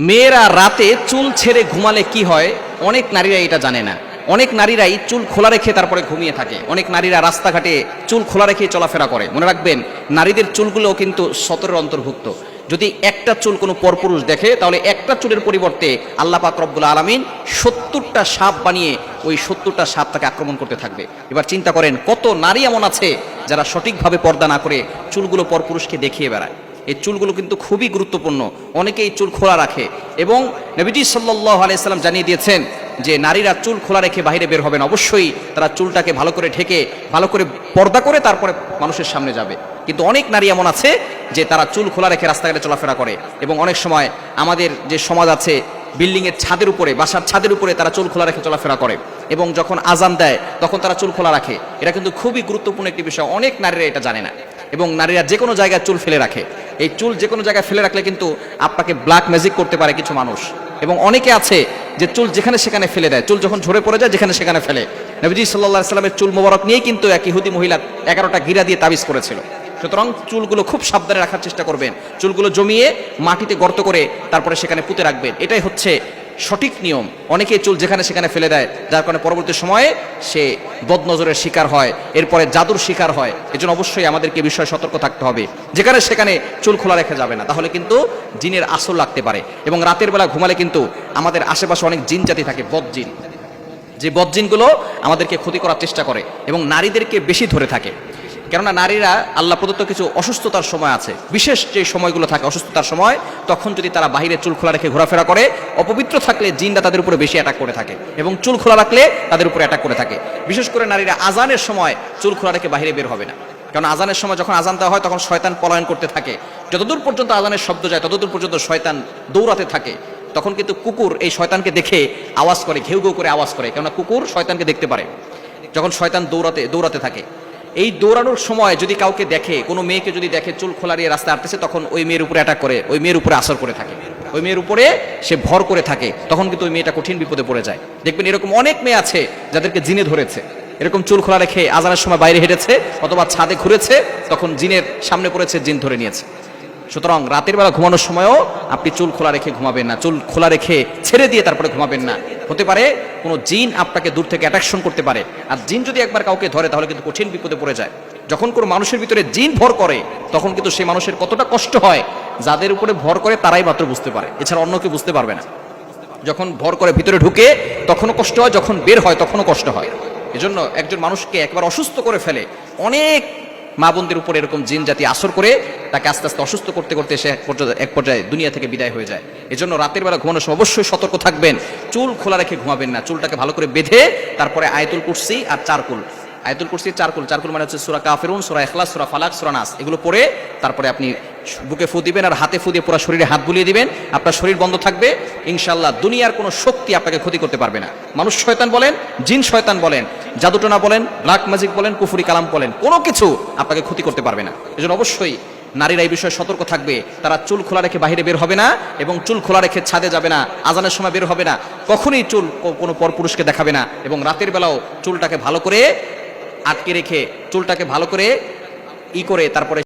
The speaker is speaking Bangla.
মেয়েরা রাতে চুল ছেড়ে ঘুমালে কি হয়? অনেক নারীরা এটা জানে না। অনেক নারীরাই চুল খোলা রেখে তারপরে ঘুমিয়ে থাকে। অনেক নারীরা রাস্তাঘাটে চুল খোলা রেখে চলাফেরা করে। মনে রাখবেন, নারীদের চুলগুলোও কিন্তু সতরের অন্তর্ভুক্ত। যদি একটা চুল কোনো পরপুরুষ দেখে, তাহলে একটা চুলের পরিবর্তে আল্লাহ পাক রব্বুল আলামিন 70টা সাপ বানিয়ে ওই 70টা সাপ তাকে আক্রমণ করতে থাকবে। এবার চিন্তা করেন, কত নারী এমন আছে যারা সঠিকভাবে পর্দা না করে চুলগুলো পরপুরুষকে দেখিয়ে বেড়ায়। এই চুলগুলো কিন্তু খুবই গুরুত্বপূর্ণ। অনেকেই চুল খোলা রাখে এবং নবীজি সাল্লাল্লাহু আলাইহি সাল্লাম জানিয়ে দিয়েছেন যে নারীরা চুল খোলা রেখে বাইরে বের হবেন। অবশ্যই তারা চুলটাকে ভালো করে ঢেকে, ভালো করে পর্দা করে তারপরে মানুষের সামনে যাবে। কিন্তু অনেক নারী এমন আছে যে তারা চুল খোলা রেখে রাস্তাঘাটে চলাফেরা করে এবং অনেক সময় আমাদের যে সমাজ আছে, বিল্ডিংয়ের ছাদের উপরে, বাসার ছাদের উপরে তারা চুল খোলা রেখে চলাফেরা করে এবং যখন আজান দেয় তখন তারা চুল খোলা রাখে। এটা কিন্তু খুবই গুরুত্বপূর্ণ একটি বিষয়। অনেক নারীরা এটা জানে না এবং নারীরা যে কোনো জায়গায় চুল ফেলে রাখে। এই চুল যে কোনো জায়গায় ফেলে রাখলে কিন্তু আপনাকে ব্ল্যাক ম্যাজিক করতে পারে কিছু মানুষ। এবং অনেকে আছে যে চুল যেখানে সেখানে ফেলে দেয়, চুল যখন ঝরে পড়ে যায় যেখানে সেখানে ফেলে। নবীজি সাল্লাল্লাহু আলাইহি সাল্লামের চুল মোবারক নিয়েই কিন্তু এক ইহুদি মহিলা 11টা গিরা দিয়ে তাবিজ করেছিল। সুতরাং চুলগুলো খুব সাবধানে রাখার চেষ্টা করবেন। চুলগুলো জমিয়ে মাটিতে গর্ত করে তারপরে সেখানে পুঁতে রাখবেন। এটাই হচ্ছে সঠিক নিয়ম। অনেকে চুল যেখানে সেখানে ফেলে দেয়, যার কারণে পরবর্তী সময়ে সে বদনজরের শিকার হয়, এরপরে জাদুর শিকার হয়। এজন্য অবশ্যই আমাদেরকে বিষয়ে সতর্ক থাকতে হবে। যেখানে সেখানে চুল খোলা রেখে যাবে না, তাহলে কিন্তু জিনের আসর লাগতে পারে। এবং রাতের বেলা ঘুমালে কিন্তু আমাদের আশেপাশে অনেক জিন জাতি থাকে, বদজিন। যে বদজিনগুলো আমাদেরকে ক্ষতি করার চেষ্টা করে এবং নারীদেরকে বেশি ধরে থাকে। কেননা নারীরা আল্লাহ প্রদত্ত কিছু অসুস্থতার সময় আছে, বিশেষ যে সময়গুলো থাকে অসুস্থতার সময়, তখন যদি তারা বাইরে চুল খোলা রেখে ঘোরাফেরা করে, অপবিত্র থাকলে জিনরা তাদের উপরে বেশি অ্যাটাক করে থাকে এবং চুল খোলা রাখলে তাদের উপরে অ্যাটাক করে থাকে। বিশেষ করে নারীরা আজানের সময় চুল খোলা রেখে বাইরে বের হবে না। কারণ আজানের সময় যখন আজান দেওয়া হয় তখন শয়তান পলায়ন করতে থাকে। যতদূর পর্যন্ত আজানের শব্দ যায় ততদূর পর্যন্ত শয়তান দৌড়াতে থাকে। তখন কিন্তু কুকুর এই শয়তানকে দেখে আওয়াজ করে, ঘেউ ঘেউ করে আওয়াজ করে, কেননা কুকুর শয়তানকে দেখতে পারে। যখন শয়তান দৌড়াতে থাকে, এই দৌড়ানোর সময় যদি কাউকে দেখে, কোনো মেয়েকে যদি দেখে চুল খোলা দিয়ে রাস্তায় হাঁটতেছে, তখন ওই মেয়ের উপরে অ্যাটাক করে, ওই মেয়ের উপরে আসর করে থাকে, ওই মেয়ের উপরে সে ভর করে থাকে। তখন কিন্তু ওই মেয়েটা কঠিন বিপদে পড়ে যায়। দেখবেন এরকম অনেক মেয়ে আছে যাদেরকে জিনে ধরেছে, এরকম চুল খোলা রেখে আজানের সময় বাইরে হেঁটেছে অথবা ছাদে ঘুরেছে, তখন জিনের সামনে পড়েছে, জিন ধরে নিয়েছে। সুতরাং রাতের বেলা ঘুমানোর সময়ও আপনি চুল খোলা রেখে ঘুমাবেন না, চুল খোলা রেখে ছেড়ে দিয়ে তারপরে ঘুমাবেন না। হতে পারে কোনো জিন আপনাকে দূর থেকে অ্যাট্রাকশন করতে পারে, আর জিন যদি একবার কাউকে ধরে তাহলে কিন্তু কঠিন বিপদে পড়ে যায়। যখন কোনো মানুষের ভিতরে জিন ভর করে তখন কিন্তু সেই মানুষের কতটা কষ্ট হয়, যাদের উপরে ভর করে তারাই মাত্র বুঝতে পারে, এছাড়া অন্য কেউ বুঝতে পারবে না। যখন ভর করে ভিতরে ঢুকে তখনও কষ্ট হয়, যখন বের হয় তখনও কষ্ট হয়। এজন্য একজন মানুষকে একবার অসুস্থ করে ফেলে, অনেক মা বোনদের উপরে এরকম জিন জাতি আসর করে তাকে আস্তে আস্তে অসুস্থ করতে করতে সে এক পর্যায়ে দুনিয়া থেকে বিদায় হয়ে যায়। এজন্য রাতের বেলা ঘুমানোর সময় অবশ্যই সতর্ক থাকবেন, চুল খোলা রেখে ঘুমাবেন না। চুলটাকে ভালো করে বেঁধে তারপরে আয়াতুল কুরসি আর চারকুল, আয়াতুল কুরসি চারকুল মানে হচ্ছে সূরা কাফিরুন, সূরা ইখলাস, সূরা ফালাক, সূরা নাস, এগুলো পড়ে তারপরে আপনি বুকে ফু দিবেন আর হাতে ফু দিয়ে পুরো শরীরে হাত বুলিয়ে দিবেন। আপনার শরীর বন্ধ থাকবে, ইনশাআল্লাহ দুনিয়ার কোনো শক্তি আপনাকে ক্ষতি করতে পারবে না। মানুষ শয়তান বলেন, জিন শয়তান বলেন, জাদুটোনা বলেন, ব্ল্যাক ম্যাজিক বলেন, কুফরি কালাম বলেন, কোনো কিছু আপনাকে ক্ষতি করতে পারবে না। এজন্য অবশ্যই নারীরা এই বিষয়ে সতর্ক থাকবে। তারা চুল খোলা রেখে বাইরে বের হবে না এবং চুল খোলা রেখে ছাদে যাবে না, আজানের সময় বের হবে না, কখনোই চুল কোনো পরপুরুষকে দেখাবে না। এবং রাতের বেলাও চুলটাকে ভালো করে আটকে রেখে, চুলটাকে ভালো করে করে তারপরে